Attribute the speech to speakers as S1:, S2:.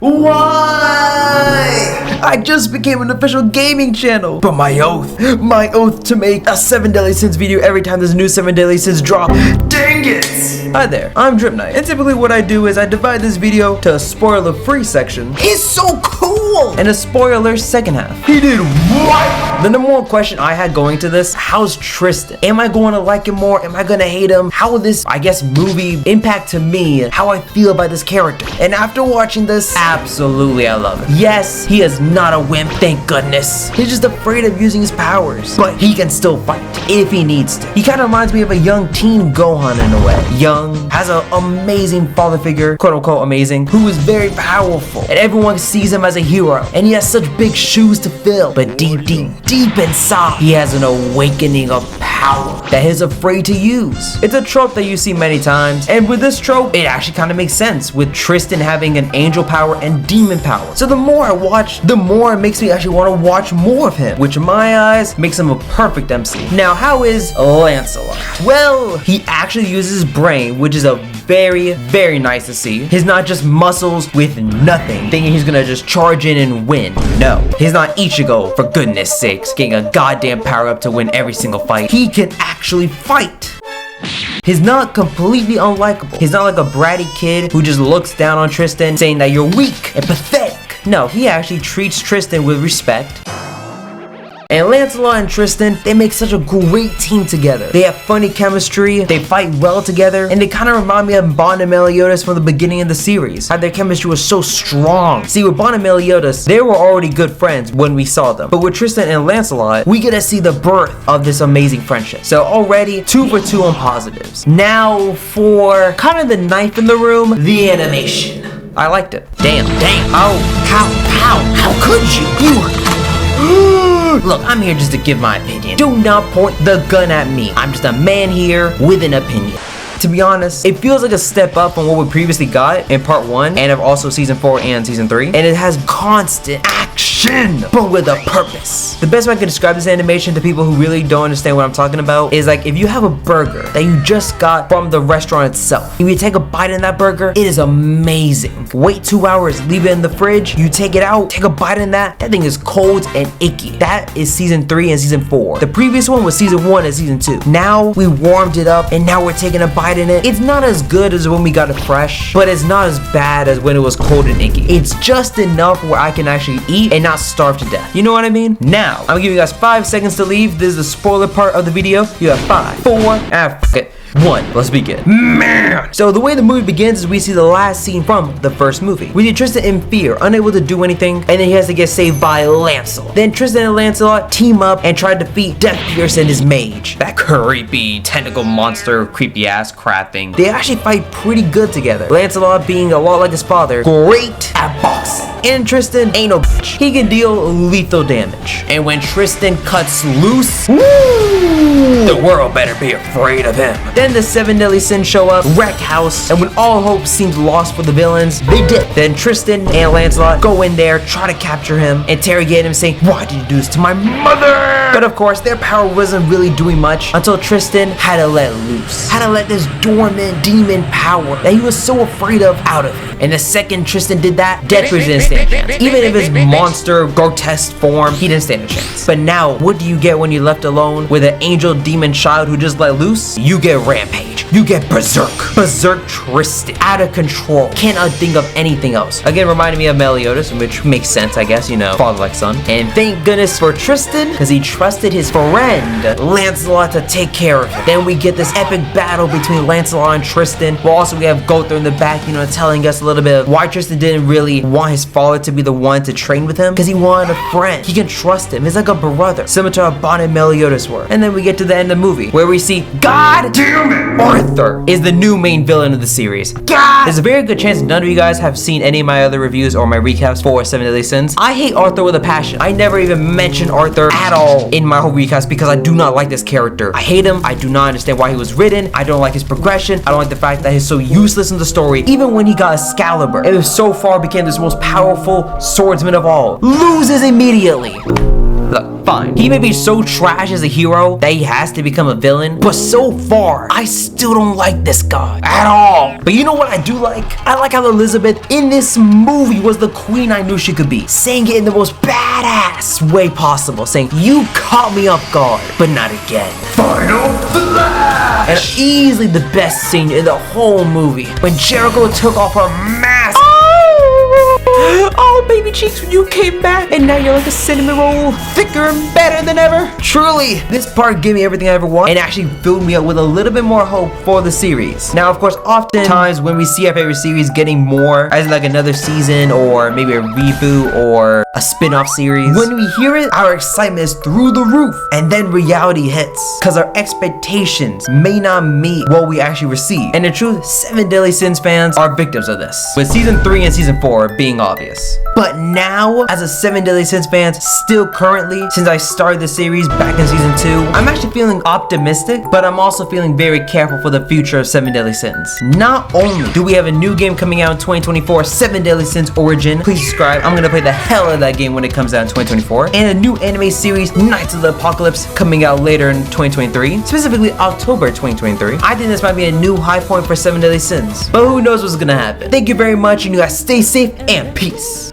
S1: Why? I just became an official gaming channel. But my oath to make a 7 Deadly Sins video every time there's a new 7 Deadly Sins drop. Dang it! Hi there, I'm DripKnight, and typically what I do is I divide this video to a spoiler-free section. He's so cool! And a spoiler second half. He did what? The number one question I had going to this, how's Tristan? Am I going to like him more? Am I going to hate him? How will this, I guess, movie impact to me, how I feel about this character? And after watching this, absolutely I love him. Yes, he is not a wimp, thank goodness. He's just afraid of using his powers, but he can still fight if he needs to. He kind of reminds me of a young teen Gohan in a way. Young, has an amazing father figure, quote unquote amazing, who is very powerful, and everyone sees him as a hero, and he has such big shoes to fill, but deep inside, he has an awakening of power that he's afraid to use. It's a trope that you see many times, and with this trope, it actually kind of makes sense, with Tristan having an angel power and demon power. So the more I watch, the more it makes me actually want to watch more of him, which in my eyes makes him a perfect MC. Now, how is Lancelot? Well, he actually uses his brain, which is a very nice to see. He's not just muscles with nothing, thinking he's gonna just charge in and win. No, he's not Ichigo, for goodness sakes, getting a goddamn power up to win every single fight. He can actually fight. He's not completely unlikable. He's not like a bratty kid who just looks down on Tristan saying that you're weak and pathetic. No, he actually treats Tristan with respect. And Lancelot and Tristan, they make such a great team together. They have funny chemistry, they fight well together, and they kind of remind me of Bond and Meliodas from the beginning of the series. How their chemistry was so strong. See, with Bond and Meliodas, they were already good friends when we saw them. But with Tristan and Lancelot, we get to see the birth of this amazing friendship. So already, 2 for 2 on positives. Now for kind of the knife in the room, the animation. I liked it. Damn. Oh, how could you? Look, I'm here just to give my opinion. Do not point the gun at me. I'm just a man here with an opinion. To be honest, it feels like a step up from what we previously got in part 1 and of also season 4 and season 3. And it has constant action, but with a purpose. The best way I can describe this animation to people who really don't understand what I'm talking about is like if you have a burger that you just got from the restaurant itself. If you take a bite in that burger, it is amazing. Wait 2 hours, leave it in the fridge, you take it out, take a bite in that thing is cold and icky. That is season 3 and season 4. The previous one was season 1 and season 2. Now we warmed it up and now we're taking a bite in it. It's not as good as when we got it fresh, but it's not as bad as when it was cold and icky. It's just enough where I can actually eat and not starve to death. You know what I mean? Now, I'm gonna give you guys 5 seconds to leave. This is the spoiler part of the video. You have 5, 4, and 1. Let's begin. Man! So the way the movie begins is we see the last scene from the first movie. We see Tristan in fear, unable to do anything, and then he has to get saved by Lancelot. Then Tristan and Lancelot team up and try to defeat Death Pierce and his mage. That creepy tentacle monster, creepy ass crab thing. They actually fight pretty good together. Lancelot being a lot like his father, great at boxing. And Tristan ain't no bitch. He can deal lethal damage. And when Tristan cuts loose, the world better be afraid of him. Then the 7 Deadly Sins show up, wreck house, and when all hope seems lost for the villains, they dip. Then Tristan and Lancelot go in there, try to capture him, interrogate him, saying, "Why did you do this to my mother?" But of course, their power wasn't really doing much until Tristan had to let loose. Had to let this dormant demon power that he was so afraid of out of him. And the second Tristan did that, Death Pierce didn't stand a chance. Even if his monster, grotesque form, he didn't stand a chance. But now, what do you get when you're left alone with an angel demon child who just let loose? You get rampage. You get berserk. Berserk Tristan. Out of control. Cannot think of anything else. Again, reminding me of Meliodas, which makes sense, I guess, you know, father like son. And thank goodness for Tristan, because he trusted his friend, Lancelot, to take care of him. Then we get this epic battle between Lancelot and Tristan. But also we have Gunther in the back, you know, telling us a little bit of why Tristan didn't really want his father to be the one to train with him, because he wanted a friend. He can trust him. He's like a brother, similar to how Bond and Meliodas were. And then we get to the end of the movie, where we see, God damn it, Arthur is the new main villain of the series. God! There's a very good chance none of you guys have seen any of my other reviews or my recaps for 7 Deadly Sins. I hate Arthur with a passion. I never even mention Arthur at all in my whole recaps because I do not like this character. I hate him. I do not understand why he was written. I don't like his progression. I don't like the fact that he's so useless in the story. Even when he got Excalibur, it so far became this most powerful swordsman of all. Loses immediately. Look, fine. He may be so trash as a hero that he has to become a villain, but so far, I still don't like this guy at all. But you know what I do like? I like how Elizabeth in this movie was the queen I knew she could be, saying it in the most badass way possible, saying, "You caught me off guard, but not again." Final flash! And easily the best scene in the whole movie, when Jericho took off her mask. Oh, baby cheeks, when you came back, and now you're like a cinnamon roll, thicker and better than ever. Truly, this part gave me everything I ever wanted, and actually filled me up with a little bit more hope for the series. Now, of course, oftentimes when we see our favorite series getting more, as like another season, or maybe a reboot, or a spin-off series, when we hear it, our excitement is through the roof, and then reality hits, because our expectations may not meet what we actually receive. And in truth, 7 Deadly Sins fans are victims of this, with season 3 and season 4 being obvious. But now, as a 7 Deadly Sins fan, still currently, since I started the series back in season 2, I'm actually feeling optimistic, but I'm also feeling very careful for the future of 7 Deadly Sins. Not only do we have a new game coming out in 2024, 7 Deadly Sins Origin, please subscribe, I'm gonna play the hell out of that game when it comes out in 2024, and a new anime series, Knights of the Apocalypse, coming out later in 2023, specifically October 2023. I think this might be a new high point for 7 Deadly Sins, but who knows what's gonna happen. Thank you very much, and you guys stay safe and peace.